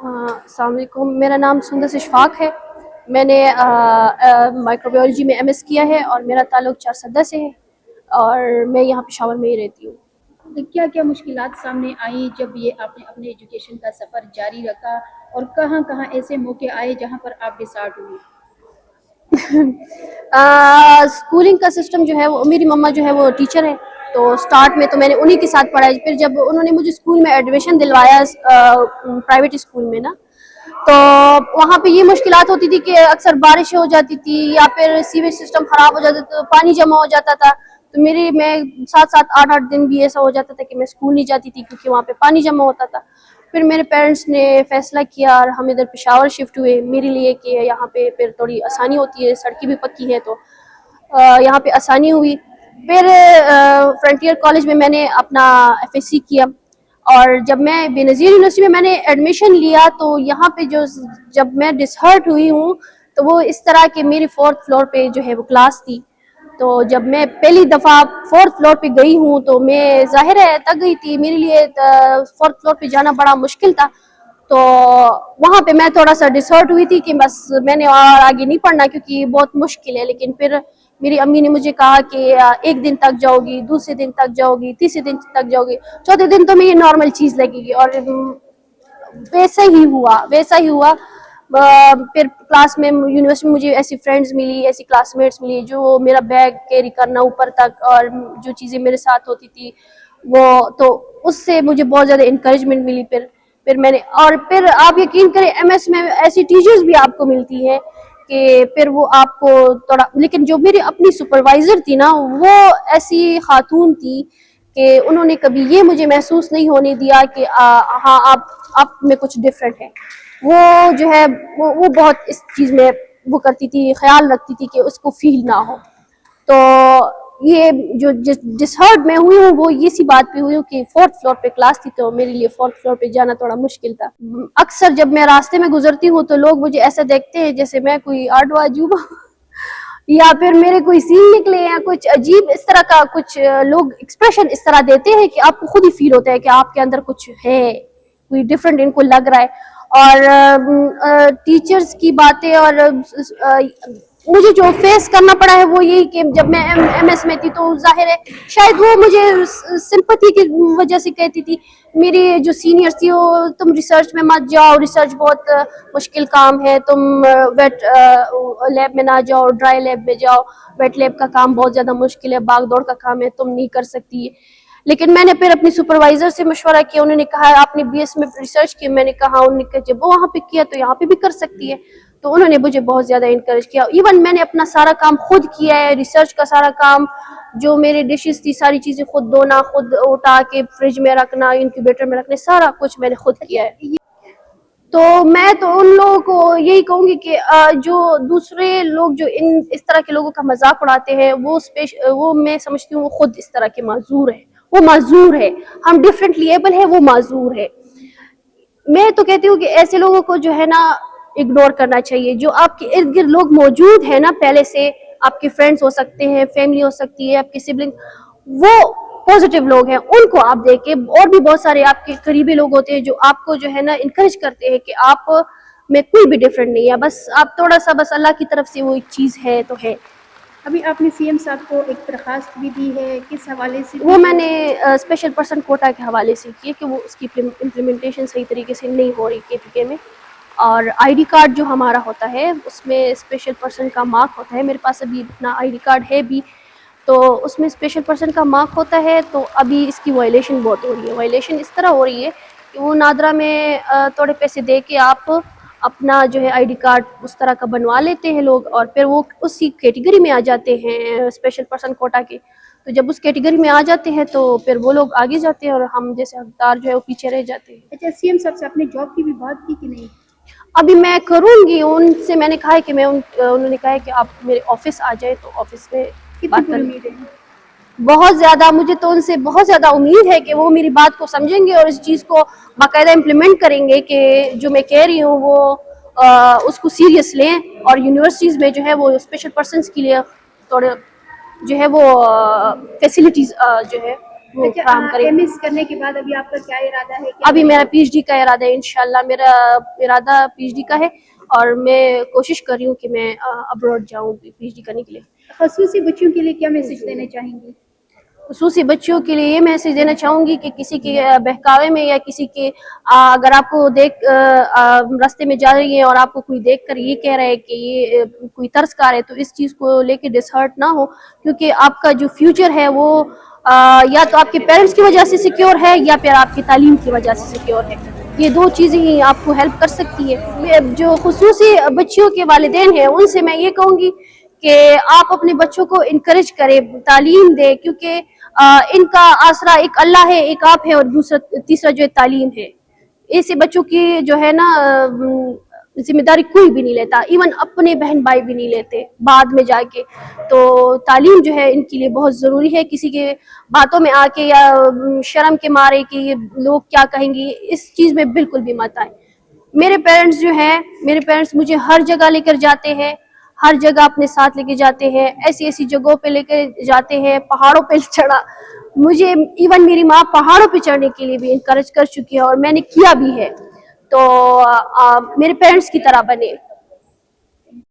السلام علیکم، میرا نام سندس اشفاق ہے. میں نے مائکروبیولوجی میں MS کیا ہے اور میرا تعلق 410 سے ہے اور میں یہاں پشاور میں ہی رہتی ہوں. کیا کیا مشکلات سامنے آئیں جب یہ آپ نے اپنے ایجوکیشن کا سفر جاری رکھا، اور کہاں کہاں ایسے موقع آئے جہاں پر آپ ڈسارٹ ہوئی؟ اسکولنگ کا سسٹم جو ہے وہ، میری مما جو ہے وہ ٹیچر ہے، تو سٹارٹ میں تو میں نے انہی کے ساتھ پڑھا ہے. پھر جب انہوں نے مجھے اسکول میں ایڈمیشن دلوایا پرائیویٹ اسکول میں نا، تو وہاں پہ یہ مشکلات ہوتی تھی کہ اکثر بارشیں ہو جاتی تھی یا پھر سیویج سسٹم خراب ہو جاتا تھا، تو پانی جمع ہو جاتا تھا. تو میں 7-8 دن بھی ایسا ہو جاتا تھا کہ میں اسکول نہیں جاتی تھی کیونکہ وہاں پہ پانی جمع ہوتا تھا. پھر میرے پیرنٹس نے فیصلہ کیا اور ہم ادھر پشاور شفٹ ہوئے میرے لیے کہ یہاں پہ پھر تھوڑی آسانی ہوتی ہے، سڑکیں بھی پکی ہے تو یہاں پہ آسانی ہوئی. پھر فرنٹیئر کالج میں نے اپنا FSC کیا، اور جب میں بے نظیر یونیورسٹی میں نے ایڈمیشن لیا تو یہاں پہ جب میں ڈسہرٹ ہوئی ہوں تو وہ اس طرح کہ میری 4th فلور پہ جو ہے وہ کلاس تھی. تو جب میں پہلی دفعہ 4th فلور پہ گئی ہوں تو میں ظاہر ہے تک گئی تھی، میرے لیے 4th فلور پہ جانا بڑا مشکل تھا. تو وہاں پہ میں تھوڑا سا ڈسہرٹ ہوئی تھی کہ بس میں نے اور آگے نہیں پڑھنا کیونکہ یہ بہت مشکل ہے. لیکن پھر میری امی نے مجھے کہا کہ ایک دن تک جاؤ گی، دوسرے دن تک جاؤ گی، تیسرے دن تک جاؤ گی، چوتھے دن تو میں یہ نارمل چیز لگے گی. اور ویسا ہی ہوا. پھر کلاس میں یونیورسٹی میں مجھے ایسی فرینڈز ملی، ایسی کلاس میٹس ملی جو میرا بیگ کیری کرنا اوپر تک اور جو چیزیں میرے ساتھ ہوتی تھی وہ، تو اس سے مجھے بہت زیادہ انکریجمنٹ ملی. پھر میں نے، اور پھر آپ یقین کریں MS میں ایسی ٹیچرز بھی آپ کو ملتی ہیں کہ پھر وہ آپ کو تھوڑا، لیکن جو میری اپنی سپروائزر تھی نا وہ ایسی خاتون تھی کہ انہوں نے کبھی یہ مجھے محسوس نہیں ہونے دیا کہ ہاں آپ میں کچھ ڈفرینٹ ہے. وہ جو ہے وہ بہت اس چیز میں وہ کرتی تھی، خیال رکھتی تھی کہ اس کو فیل نہ ہو. تو یہ جو جس ہرٹ میں ہوئی ہوں وہ اسی بات پہ ہوئی ہوں کہ 4th فلور پہ کلاس تھی تو میرے لیے 4th فلور پہ جانا تھوڑا مشکل تھا. اکثر جب میں راستے میں گزرتی ہوں تو لوگ مجھے ایسا دیکھتے ہیں جیسے میں کوئی آڈو عجوبہ یا پھر میرے کوئی سین نکلے یا کچھ عجیب اس طرح کا کچھ لوگ ایکسپریشن اس طرح دیتے ہیں کہ آپ کو خود ہی فیل ہوتا ہے کہ آپ کے اندر کچھ ہے، کوئی ڈفرینٹ ان کو لگ رہا ہے. اور ٹیچرز کی باتیں اور مجھے جو فیس کرنا پڑا ہے وہ یہی کہ جب میں MS میں تھی تو ظاہر ہے شاید وہ مجھے سمپتھی کی وجہ سے کہتی تھی. میری جو سینئرز تھی وہ، تم ریسرچ میں مت جاؤ، ریسرچ بہت مشکل کام ہے، تم ویٹ لیب میں نہ جاؤ، ڈرائی لیب میں جاؤ، ویٹ لیب کا کام بہت زیادہ مشکل ہے، باغ دوڑ کا کام ہے، تم نہیں کر سکتی. لیکن میں نے پھر اپنی سپروائزر سے مشورہ کیا، انہوں نے کہا آپ نے BS میں ریسرچ کی، میں نے کہا، انہوں نے کہا جب وہ وہاں پہ کیا تو یہاں پہ بھی کر سکتی ہے. تو انہوں نے مجھے بہت زیادہ انکریج کیا. ایون میں نے اپنا سارا کام خود کیا ہے، ریسرچ کا سارا کام، جو میرے ڈشز تھی ساری چیزیں خود دھونا، خود اٹھا کے فریج میں رکھنا، انکیوبیٹر میں رکھنا، سارا کچھ میں نے خود کیا ہے. تو میں تو ان لوگوں کو یہی کہوں گی کہ جو دوسرے لوگ جو اس طرح کے لوگوں کا مذاق اڑاتے ہیں وہ میں سمجھتی ہوں وہ خود اس طرح کے معذور ہے. وہ معذور ہے، ہم ڈفرینٹلی ایبل ہے، وہ معذور ہے. میں تو کہتی ہوں کہ ایسے لوگوں کو جو ہے نا اگنور کرنا چاہیے. جو آپ کے ارد گرد لوگ موجود ہیں نا پہلے سے، آپ کے فرینڈز ہو سکتے ہیں، فیملی ہو سکتی ہے، آپ کے سبلنگ، وہ پازیٹیو لوگ ہیں، ان کو آپ دیکھیں. اور بھی بہت سارے آپ کے قریبی لوگ ہوتے ہیں جو آپ کو جو ہے نا انکریج کرتے ہیں کہ آپ میں کوئی بھی ڈفرینٹ نہیں ہے، بس آپ تھوڑا سا بس اللہ کی طرف سے وہ ایک چیز ہے تو ہے. ابھی آپ نے CM صاحب کو ایک درخواست بھی دی ہے، کس حوالے سے؟ وہ میں نے اسپیشل پرسن کوٹا کے حوالے سے کی کہ وہ اس کی امپلیمنٹیشن صحیح طریقے سے نہیں ہو رہی KPK میں. اور ID کارڈ جو ہمارا ہوتا ہے اس میں اسپیشل پرسن کا مارک ہوتا ہے. میرے پاس ابھی اپنا ID کارڈ ہے بھی، تو اس میں اسپیشل پرسن کا مارک ہوتا ہے. تو ابھی اس کی وائلیشن بہت ہو رہی ہے. وائلیشن اس طرح ہو رہی ہے کہ وہ نادرا میں تھوڑے پیسے دے کے آپ اپنا جو ہے ID کارڈ اس طرح کا بنوا لیتے ہیں لوگ، اور پھر وہ اسی کیٹیگری میں آ جاتے ہیں اسپیشل پرسن کوٹا کے. تو جب اس کیٹیگری میں آ جاتے ہیں تو پھر وہ لوگ آگے جاتے ہیں اور ہم جیسے حقدار جو ہے وہ پیچھے رہ جاتے ہیں. اچھا، CM صاحب سے اپنے جاب کی بھی بات کی کہ نہیں؟ ابھی میں کروں گی ان سے. میں نے کہا ہے کہ انہوں نے کہا ہے کہ آپ میرے آفس آ جائیں تو آفس میں کتنی بات پوری کریں. امید ہے؟ بہت زیادہ، مجھے تو ان سے بہت زیادہ امید ہے کہ وہ میری بات کو سمجھیں گے اور اس چیز کو باقاعدہ امپلیمنٹ کریں گے کہ جو میں کہہ رہی ہوں وہ اس کو سیریس لیں. اور یونیورسٹیز میں جو ہے وہ اسپیشل پرسنس کے لیے تھوڑے جو ہے وہ فیسلٹیز جو ہے وہ فراہم کریں. ایم ایس کرنے کے بعد ابھی آپ کا کیا ارادہ ہے؟ ابھی میرا پی ایچ ڈی کا ارادہ ہے، انشاءاللہ میرا ارادہ پی ایچ ڈی کا ہے، اور میں کوشش کر رہی ہوں کہ میں ابراڈ جاؤں پی ایچ ڈی کرنے کے لیے. خصوصی بچوں کے لیے کیا میسج دینا چاہیں گی؟ خصوصی بچیوں کے لیے یہ میسج دینا چاہوں گی کہ کسی کے بہکاوے میں یا کسی کے اگر آپ کو دیکھ راستے میں جا رہی ہیں اور آپ کو کوئی دیکھ کر یہ کہہ رہا ہے کہ یہ کوئی طرز کار ہے، تو اس چیز کو لے کے ڈس ہرٹ نہ ہو، کیونکہ آپ کا جو فیوچر ہے وہ یا تو آپ کے پیرنٹس کی وجہ سے سیکیور ہے یا پھر آپ کی تعلیم کی وجہ سے سیکیور ہے. یہ دو چیزیں ہی آپ کو ہیلپ کر سکتی ہے. جو خصوصی بچیوں کے والدین ہیں ان سے میں یہ کہوں گی کہ آپ اپنے بچوں کو انکریج کریں، تعلیم دیں، کیونکہ ان کا آسرا ایک اللہ ہے، ایک آپ ہے، اور تیسرا جو ہے تعلیم ہے. ایسے بچوں کی جو ہے نا ذمہ داری کوئی بھی نہیں لیتا، ایون اپنے بہن بھائی بھی نہیں لیتے بعد میں جا کے. تو تعلیم جو ہے ان کے لیے بہت ضروری ہے. کسی کے باتوں میں آ کے یا شرم کے مارے کہ یہ لوگ کیا کہیں گے، اس چیز میں بالکل بھی مت آئے. میرے پیرنٹس مجھے ہر جگہ لے کر جاتے ہیں، ہر جگہ اپنے ساتھ لے کے جاتے ہیں، ایسی ایسی جگہوں پہ لے کے جاتے ہیں، پہاڑوں پہ چڑھا مجھے ایون میری ماں پہاڑوں پہ چڑھنے کے لیے بھی انکریج کر چکی ہے، اور میں نے کیا بھی ہے. تو میرے پیرنٹس کی طرح بنے.